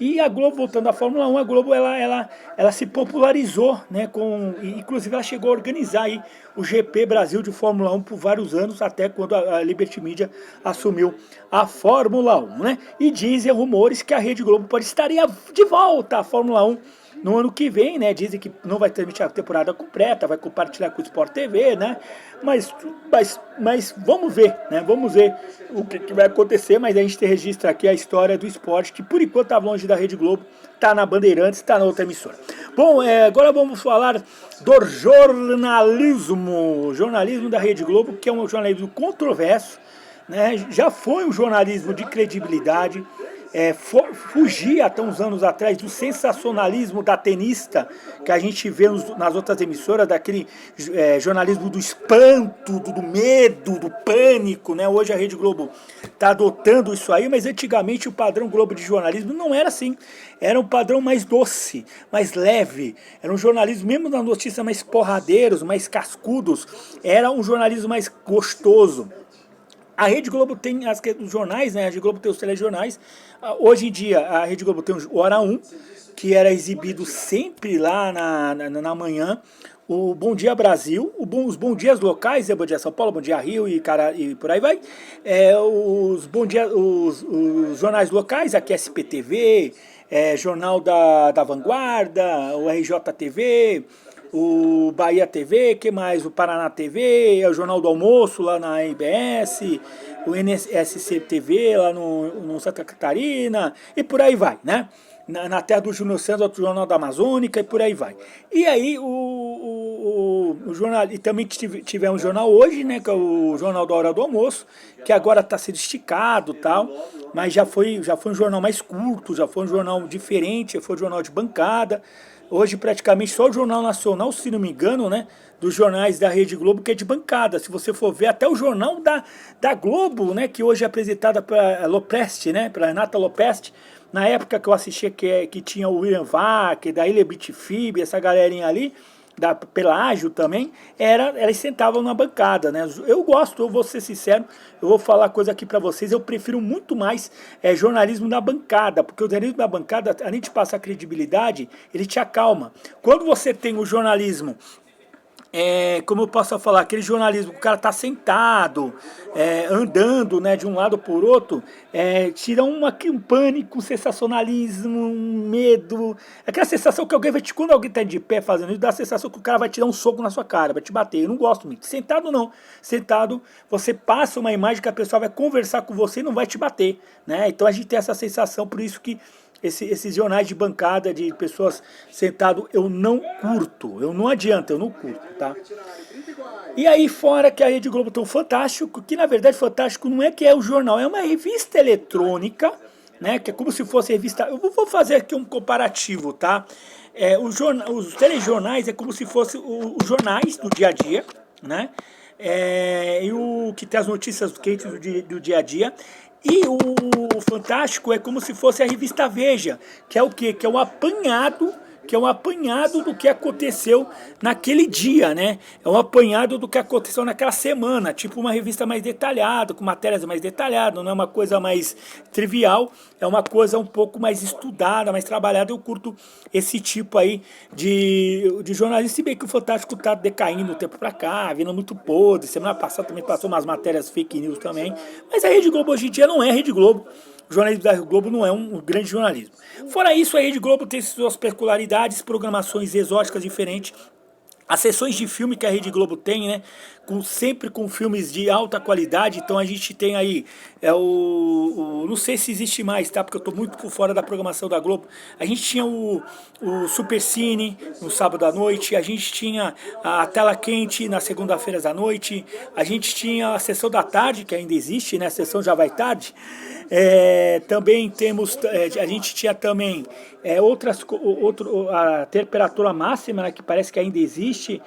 E a Globo, voltando à Fórmula 1, a Globo ela se popularizou, né? Inclusive ela chegou a organizar aí o GP Brasil de Fórmula 1 por vários anos, até quando a Liberty Media assumiu a Fórmula 1, né? E dizem rumores que a Rede Globo estaria de volta à Fórmula 1 no ano que vem, né? Dizem que não vai transmitir a temporada completa, vai compartilhar com o Sport TV, né? Mas vamos ver, né? Vamos ver o que vai acontecer, mas a gente registra aqui a história do esporte, que por enquanto estava longe da Rede Globo, está na Bandeirantes, está na outra emissora. Bom, agora vamos falar do jornalismo da Rede Globo, que é um jornalismo controverso, né? Já foi um jornalismo de credibilidade, fugia até uns anos atrás do sensacionalismo da tenista que a gente vê nas outras emissoras, daquele jornalismo do espanto, do medo, do pânico, né? Hoje a Rede Globo está adotando isso aí, mas antigamente o padrão Globo de jornalismo não era assim. Era um padrão mais doce, mais leve, era um jornalismo, mesmo nas notícias mais porradeiros, mais cascudos, era um jornalismo mais gostoso. A Rede Globo tem os jornais, né? A Rede Globo tem os telejornais. Hoje em dia, a Rede Globo tem o Hora 1, que era exibido sempre lá na manhã. O Bom Dia Brasil, os Bom Dias locais, Bom Dia São Paulo, Bom Dia Rio e por aí vai. Os jornais locais, aqui SPTV, Jornal da Vanguarda, o RJTV, o Bahia TV, que mais? O Paraná TV, o Jornal do Almoço lá na IBS, o NSC TV lá no Santa Catarina, e por aí vai, né? Na terra do Júnior Santos, outro Jornal da Amazônica, e por aí vai. E aí o jornal, e também tivemos um jornal hoje, né, que é o Jornal da Hora do Almoço, que agora está sendo esticado e tal, mas já foi um jornal mais curto, já foi um jornal diferente, já foi um jornal de bancada. Hoje praticamente só o Jornal Nacional, se não me engano, né, dos jornais da Rede Globo, que é de bancada. Se você for ver, até o Jornal da Globo, né, que hoje é apresentada para Lopresti, né, para Renata Lopresti, na época que eu assistia, que tinha o William Vac, da Ilha Bitfib, essa galerinha ali, da Pelágio também, elas sentavam na bancada, né? Eu gosto, eu vou ser sincero, eu vou falar coisa aqui para vocês, eu prefiro muito mais jornalismo na bancada, porque o jornalismo na bancada, além de passar credibilidade, ele te acalma. Quando você tem o jornalismo como eu posso falar, aquele jornalismo que o cara tá sentado, andando, né, de um lado por outro, tira um pânico, um sensacionalismo, um medo, aquela sensação que alguém vai te, quando alguém tá de pé fazendo isso, dá a sensação que o cara vai te dar um soco na sua cara, vai te bater. Eu não gosto muito. Sentado não. Sentado, você passa uma imagem que a pessoa vai conversar com você e não vai te bater, né? Então a gente tem essa sensação, por isso que esses jornais de bancada de pessoas sentado eu não curto, eu não adianta, eu não curto, tá? E aí fora que a Rede Globo tem o Fantástico, que na verdade Fantástico não é que é o jornal, é uma revista eletrônica, né? Que é como se fosse revista. Eu vou fazer aqui um comparativo, tá? Os telejornais é como se fosse os jornais do dia a dia, né? E o que tem as notícias quentes do dia a dia. E o Fantástico é como se fosse a revista Veja, que é o quê? Que é um apanhado do que aconteceu naquele dia, né? É um apanhado do que aconteceu naquela semana, tipo uma revista mais detalhada, com matérias mais detalhadas, não é uma coisa mais trivial, é uma coisa um pouco mais estudada, mais trabalhada. Eu curto esse tipo aí de jornalismo, se bem que o Fantástico tá decaindo o tempo pra cá, vindo muito podre, semana passada também passou umas matérias fake news também, mas a Rede Globo hoje em dia não é Rede Globo. O jornalismo da Rede Globo não é um grande jornalismo. Fora isso, a Rede Globo tem suas peculiaridades, programações exóticas diferentes. As sessões de filme que a Rede Globo tem, né? Sempre com filmes de alta qualidade. Então a gente tem aí, não sei se existe mais, tá? Porque eu tô muito por fora da programação da Globo. A gente tinha o Super Cine no sábado à noite. A gente tinha a Tela Quente na segunda-feira à noite. A gente tinha a sessão da tarde, que ainda existe, né? A sessão já vai tarde. Também temos, a gente tinha também a temperatura máxima, né, que parece que ainda existe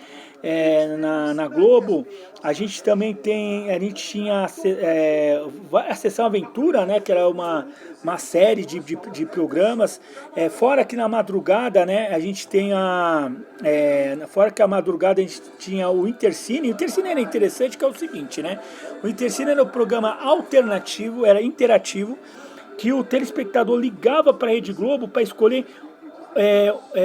na Globo. A gente também a gente tinha a Sessão Aventura, né, que era uma série de programas. Fora que na madrugada, né, a gente tem fora que a madrugada a gente tinha o Intercine. O Intercine era interessante, que é o seguinte, né? O Intercine era um programa alternativo, era interativo, que o telespectador ligava para a Rede Globo para escolher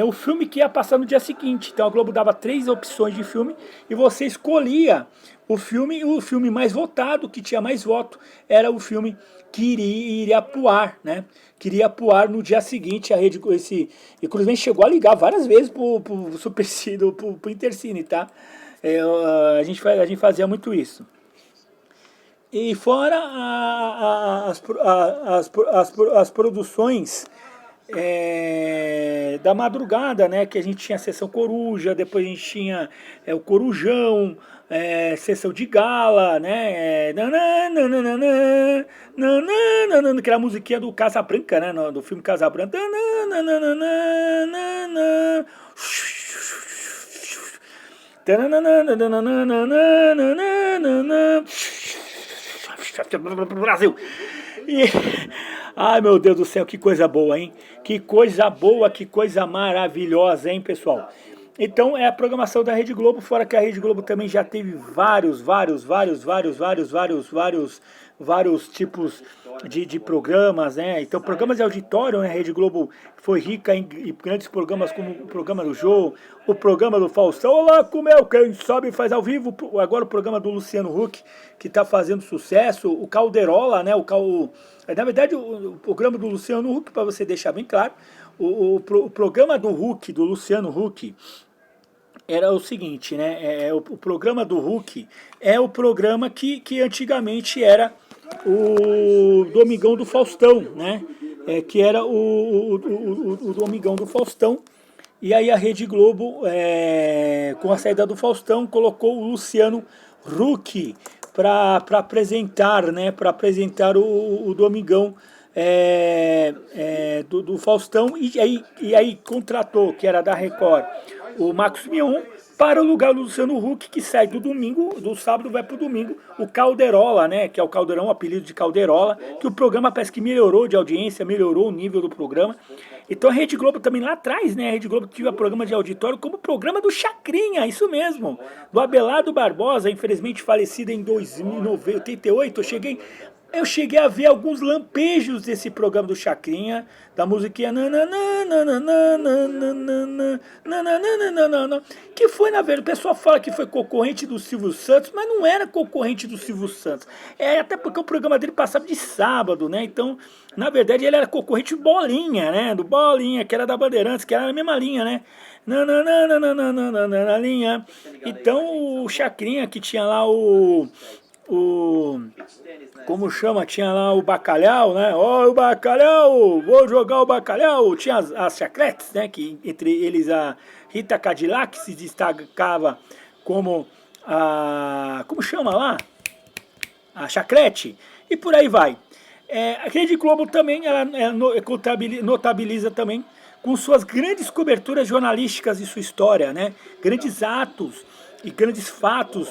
o filme que ia passar no dia seguinte. Então a Globo dava 3 opções de filme e você escolhia e o filme mais votado, que tinha mais voto, era o filme que iria pro ar, né? Que iria pro ar no dia seguinte. A Rede inclusive chegou a ligar várias vezes pro Supercine, pro Intercine, tá? A gente fazia muito isso. E fora as produções da madrugada, né? Que a gente tinha a sessão Coruja, depois a gente tinha o Corujão, sessão de gala, né? Que era a musiquinha do Casabranca, né? Do filme Casabranca. Brasil. E, ai meu Deus do céu, que coisa boa, hein? Que coisa boa, que coisa maravilhosa, hein, pessoal? Então é a programação da Rede Globo, fora que a Rede Globo também já teve vários tipos de programas, né? Então programas de auditório, né? A Rede Globo foi rica em grandes programas como o programa do Jô, o programa do Faustão, olá, como é, quem sabe faz ao vivo, agora o programa do Luciano Huck, que está fazendo sucesso, o Calderola, né? Na verdade, o programa do Luciano Huck, para você deixar bem claro, o programa do Huck, do Luciano Huck, era o seguinte, né? O programa do Huck é o programa que antigamente era o Domingão do Faustão, né? Que era o Domingão do Faustão. E aí a Rede Globo, com a saída do Faustão, colocou o Luciano Huck para apresentar, né? Para apresentar o Domingão do Faustão. E aí contratou, que era da Record, o Marcos Mion, para o lugar do Luciano Huck, que sai do sábado vai para o domingo, o Calderola, né, que é o Caldeirão, o apelido de Calderola, que o programa parece que melhorou de audiência, melhorou o nível do programa. Então a Rede Globo também lá atrás, né, a Rede Globo tinha programa de auditório como o programa do Chacrinha, isso mesmo, do Abelardo Barbosa, infelizmente falecido em 1988. Eu cheguei Eu cheguei a ver alguns lampejos desse programa do Chacrinha, da musiquinha que foi, na verdade, o pessoal fala que foi concorrente do Silvio Santos, mas não era concorrente do Silvio Santos. É até porque o programa dele passava de sábado, né? Então, na verdade, ele era concorrente do Bolinha, né? Do Bolinha, que era da Bandeirantes, que era na mesma linha, né? Na linha. Então, o Chacrinha, que tinha lá o como chama, tinha lá o Bacalhau, né? Ó, o Bacalhau, vou jogar o Bacalhau. Tinha as chacretes, né? Que entre eles a Rita Cadillac se destacava como a, como chama lá? A chacrete. E por aí vai. A Rede Globo também, ela notabiliza também com suas grandes coberturas jornalísticas de sua história, né? Grandes atos e grandes fatos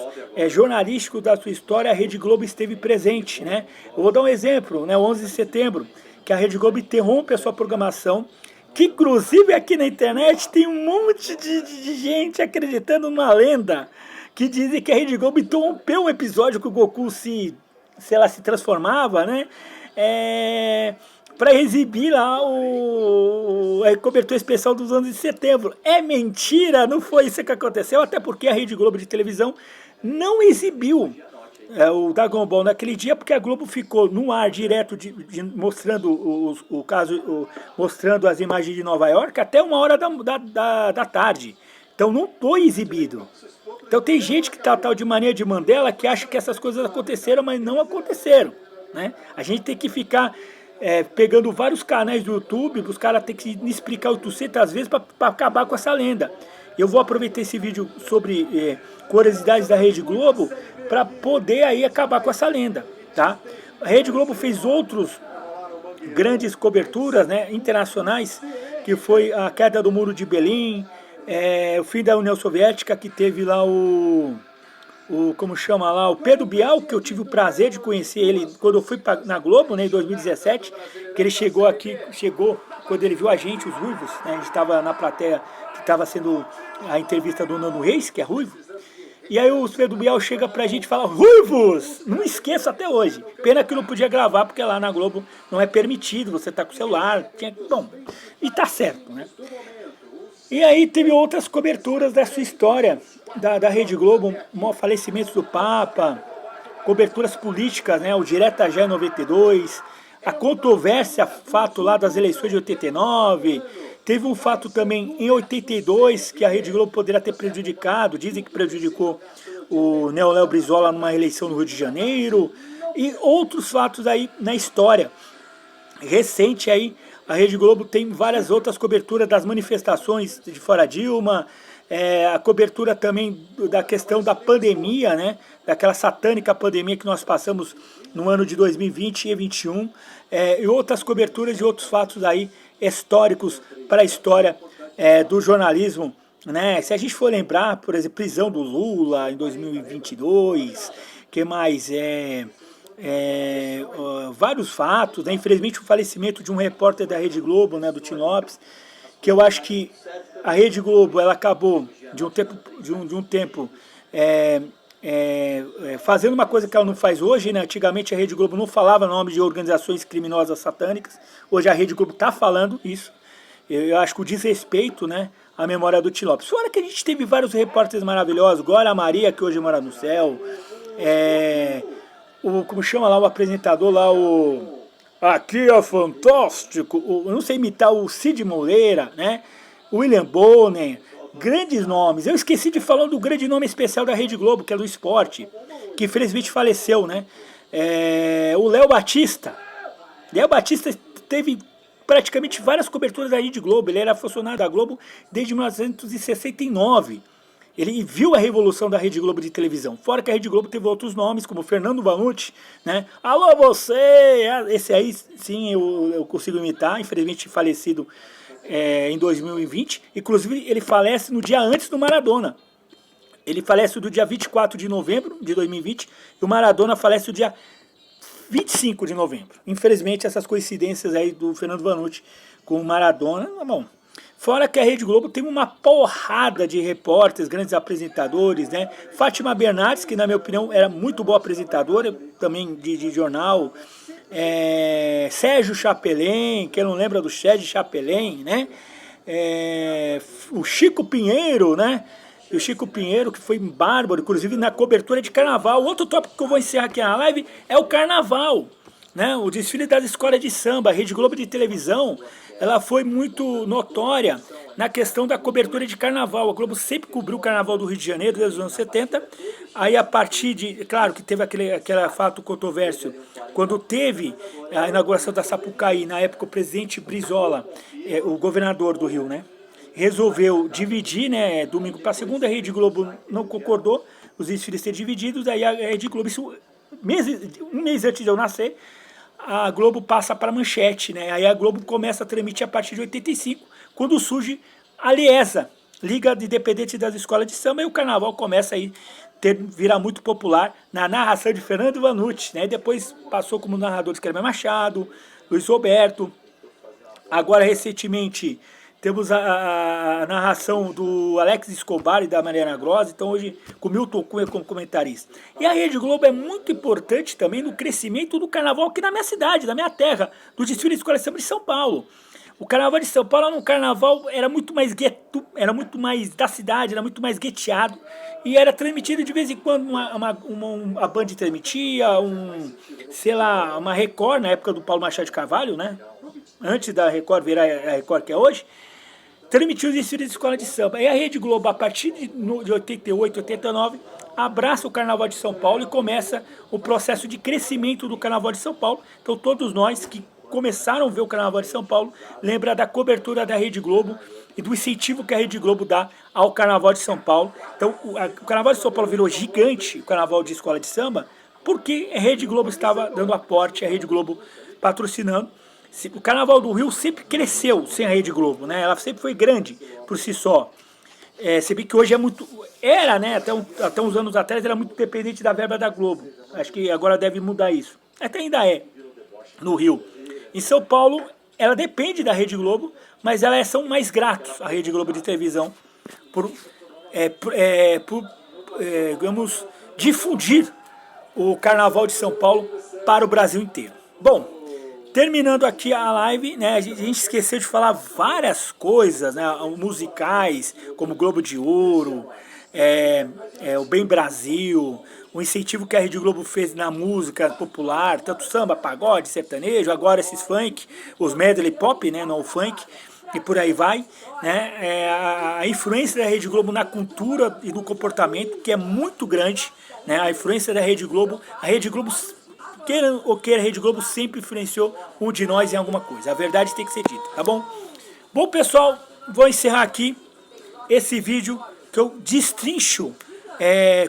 jornalísticos da sua história, a Rede Globo esteve presente, né? Eu vou dar um exemplo, né? 11 de setembro, que a Rede Globo interrompe a sua programação, que inclusive aqui na internet tem um monte de gente acreditando numa lenda, que dizem que a Rede Globo interrompeu um episódio que o Goku se ela se transformava, né? Para exibir lá a cobertura especial dos 11 de setembro. É mentira, não foi isso que aconteceu, até porque a Rede Globo de televisão não exibiu o Dragon Ball naquele dia, porque a Globo ficou no ar direto mostrando o caso, mostrando as imagens de Nova York até 1 hora da tarde. Então não foi exibido. Então tem gente que tá tal de mania de Mandela que acha que essas coisas aconteceram, mas não aconteceram, né? A gente tem que ficar pegando vários canais do YouTube, os caras têm que me explicar 800 vezes para acabar com essa lenda. Eu vou aproveitar esse vídeo sobre curiosidades da Rede Globo para poder aí acabar com essa lenda, tá? A Rede Globo fez outros grandes coberturas, né, internacionais, que foi a queda do Muro de Berlim, o fim da União Soviética, que teve lá como chama lá, o Pedro Bial, que eu tive o prazer de conhecer ele quando eu fui na Globo, né, em 2017, que ele chegou quando ele viu a gente, os ruivos, né, a gente estava na plateia, que estava sendo a entrevista do Nando Reis, que é ruivo, e aí o Pedro Bial chega pra gente e fala, ruivos, não esqueço até hoje, pena que eu não podia gravar, porque lá na Globo não é permitido, você tá com o celular, bom, e tá certo, né. E aí teve outras coberturas da sua história, da Rede Globo, falecimentos do Papa, coberturas políticas, né, o Direta Já em 92, a controvérsia, fato lá das eleições de 89, teve um fato também em 82 que a Rede Globo poderia ter prejudicado, dizem que prejudicou o Léo Brizola numa eleição no Rio de Janeiro, e outros fatos aí na história recente aí. A Rede Globo tem várias outras coberturas das manifestações de fora Dilma, a cobertura também da questão da pandemia, né? Daquela satânica pandemia que nós passamos no ano de 2020 e 2021, e outras coberturas de outros fatos aí históricos para a história do jornalismo, né? Se a gente for lembrar, por exemplo, prisão do Lula em 2022, que mais vários fatos, né? Infelizmente o falecimento de um repórter da Rede Globo, né, do Tim Lopes, que eu acho que a Rede Globo ela acabou de um tempo fazendo uma coisa que ela não faz hoje, né? Antigamente a Rede Globo não falava nome de organizações criminosas satânicas, hoje a Rede Globo está falando isso. Eu acho que o desrespeito, né, à memória do Tim Lopes. Fora que a gente teve vários repórteres maravilhosos, Glória Maria, que hoje mora no céu, como chama lá o apresentador lá, Aqui é Fantástico, eu não sei imitar o Cid Moreira, né? William Bonner, grandes nomes. Eu esqueci de falar do grande nome especial da Rede Globo, que é do esporte, que infelizmente faleceu, né? O Léo Batista. Léo Batista teve praticamente várias coberturas da Rede Globo, ele era funcionário da Globo desde 1969. Ele viu a revolução da Rede Globo de televisão. Fora que a Rede Globo teve outros nomes, como Fernando Vanucci, né? Alô, você! Esse aí, sim, eu consigo imitar, infelizmente falecido em 2020. Inclusive, ele falece no dia antes do Maradona. Ele falece no dia 24 de novembro de 2020 e o Maradona falece no dia 25 de novembro. Infelizmente, essas coincidências aí do Fernando Vanucci com o Maradona, bom, Fora que a Rede Globo tem uma porrada de repórteres, grandes apresentadores, né? Fátima Bernardes, que na minha opinião era muito boa apresentadora, também de jornal. Sérgio Chapelin, quem não lembra do Sérgio Chapelin, né? O Chico Pinheiro, né? E o Chico Pinheiro, que foi bárbaro, inclusive na cobertura de carnaval. Outro tópico que eu vou encerrar aqui na live é o carnaval, né? O desfile das escolas de samba. A Rede Globo de televisão, ela foi muito notória na questão da cobertura de carnaval. A Globo sempre cobriu o carnaval do Rio de Janeiro desde os anos 70. Aí a partir de, claro que teve aquele fato controverso, quando teve a inauguração da Sapucaí, na época o presidente Brizola, o governador do Rio, né? Resolveu dividir, né, domingo para segunda, a Rede Globo não concordou, os desfiles serem divididos, aí a Rede Globo, um mês antes de eu nascer, a Globo passa para a Manchete, né, aí a Globo começa a transmitir a partir de 85, quando surge a Liesa, Liga de Independente das Escolas de Samba, e o carnaval começa aí virar muito popular na narração de Fernando Vanucci, né, e depois passou como narradores Cleber Machado, Luiz Roberto, agora recentemente temos a narração do Alex Escobar e da Mariana Grossi, então hoje com Milton Cunha como comentarista. E a Rede Globo é muito importante também no crescimento do carnaval aqui na minha cidade, na minha terra, do desfile de escola de samba de São Paulo. O carnaval de São Paulo era um carnaval, era muito mais gueto, era muito mais da cidade, era muito mais gueteado, e era transmitido de vez em quando, a Band transmitia, sei lá, uma Record, na época do Paulo Machado de Carvalho, né? Antes da Record virar a Record que é hoje, transmitiu os desfiles de escola de samba. E a Rede Globo, a partir de 88, 89, abraça o Carnaval de São Paulo e começa o processo de crescimento do Carnaval de São Paulo. Então todos nós que começaram a ver o Carnaval de São Paulo lembram da cobertura da Rede Globo e do incentivo que a Rede Globo dá ao Carnaval de São Paulo. Então o Carnaval de São Paulo virou gigante, o Carnaval de escola de samba, porque a Rede Globo estava dando aporte, a Rede Globo patrocinando. O Carnaval do Rio sempre cresceu sem a Rede Globo, né? Ela sempre foi grande por si só. Você vê que hoje é muito... Era, né? Até uns anos atrás era muito dependente da verba da Globo. Acho que agora deve mudar isso. Até ainda é no Rio. Em São Paulo, ela depende da Rede Globo, mas elas são mais gratos, a Rede Globo de televisão, por digamos, difundir o Carnaval de São Paulo para o Brasil inteiro. Bom, terminando aqui a live, né, a gente esqueceu de falar várias coisas, né, musicais, como Globo de Ouro, o Bem Brasil, o incentivo que a Rede Globo fez na música popular, tanto samba, pagode, sertanejo, agora esses funk, os medley pop, né, não o funk, e por aí vai, né, a influência da Rede Globo na cultura e no comportamento, que é muito grande, né, a influência da Rede Globo, queira ou queira, a Rede Globo sempre influenciou um de nós em alguma coisa. A verdade tem que ser dita, tá bom? Bom, pessoal, vou encerrar aqui esse vídeo que eu destrincho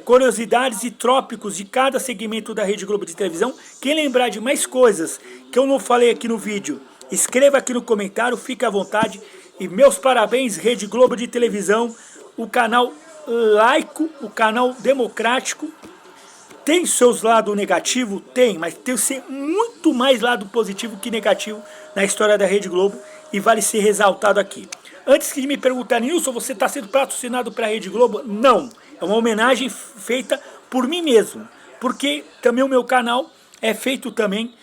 curiosidades e tópicos de cada segmento da Rede Globo de televisão. Quem lembrar de mais coisas que eu não falei aqui no vídeo, escreva aqui no comentário, fique à vontade. E meus parabéns, Rede Globo de televisão, o canal laico, o canal democrático. Tem seus lados negativos? Tem, mas tem muito mais lado positivo que negativo na história da Rede Globo e vale ser ressaltado aqui. Antes de me perguntar, Nilson, você está sendo patrocinado pela Rede Globo? Não, é uma homenagem feita por mim mesmo, porque também o meu canal é feito também,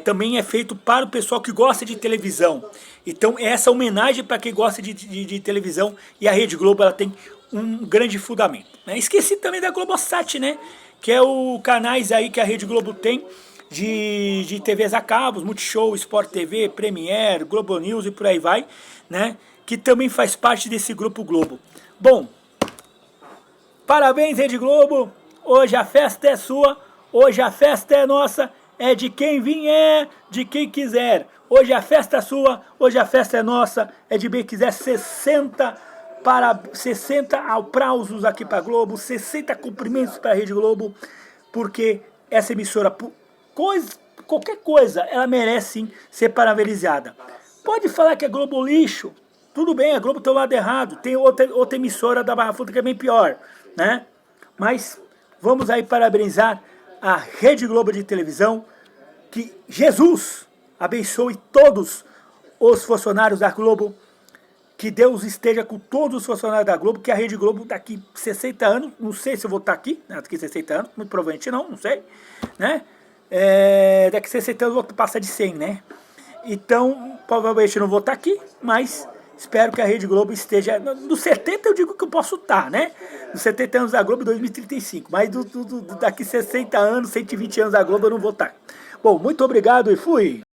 também é feito para o pessoal que gosta de televisão. Então essa homenagem para quem gosta de televisão, e a Rede Globo ela tem um grande fundamento, né? Esqueci também da Globosat, né? Que é o canais aí que a Rede Globo tem de TVs a cabos, Multishow, Sport TV, Premiere, Globo News e por aí vai, né? Que também faz parte desse Grupo Globo. Bom, parabéns, Rede Globo! Hoje a festa é sua, hoje a festa é nossa, é de quem vier, de quem quiser. Hoje a festa é sua, hoje a festa é nossa, é de quem quiser. 60 aplausos aqui para a Globo, 60 cumprimentos para a Rede Globo, porque essa emissora, qualquer coisa, ela merece sim ser parabenizada. Pode falar que é Globo lixo, tudo bem, a Globo tem o lado errado, tem outra emissora da Barra Funda que é bem pior, né? Mas vamos aí parabenizar a Rede Globo de televisão, que Jesus abençoe todos os funcionários da Globo, que Deus esteja com todos os funcionários da Globo, que a Rede Globo daqui 60 anos, não sei se eu vou estar aqui, daqui 60 anos, muito provavelmente não sei, né? Daqui 60 anos eu vou passar de 100, né? Então, provavelmente eu não vou estar aqui, mas espero que a Rede Globo esteja... Nos 70 eu digo que eu posso estar, né? Nos 70 anos da Globo em 2035, mas daqui 60 anos, 120 anos da Globo eu não vou estar. Bom, muito obrigado e fui!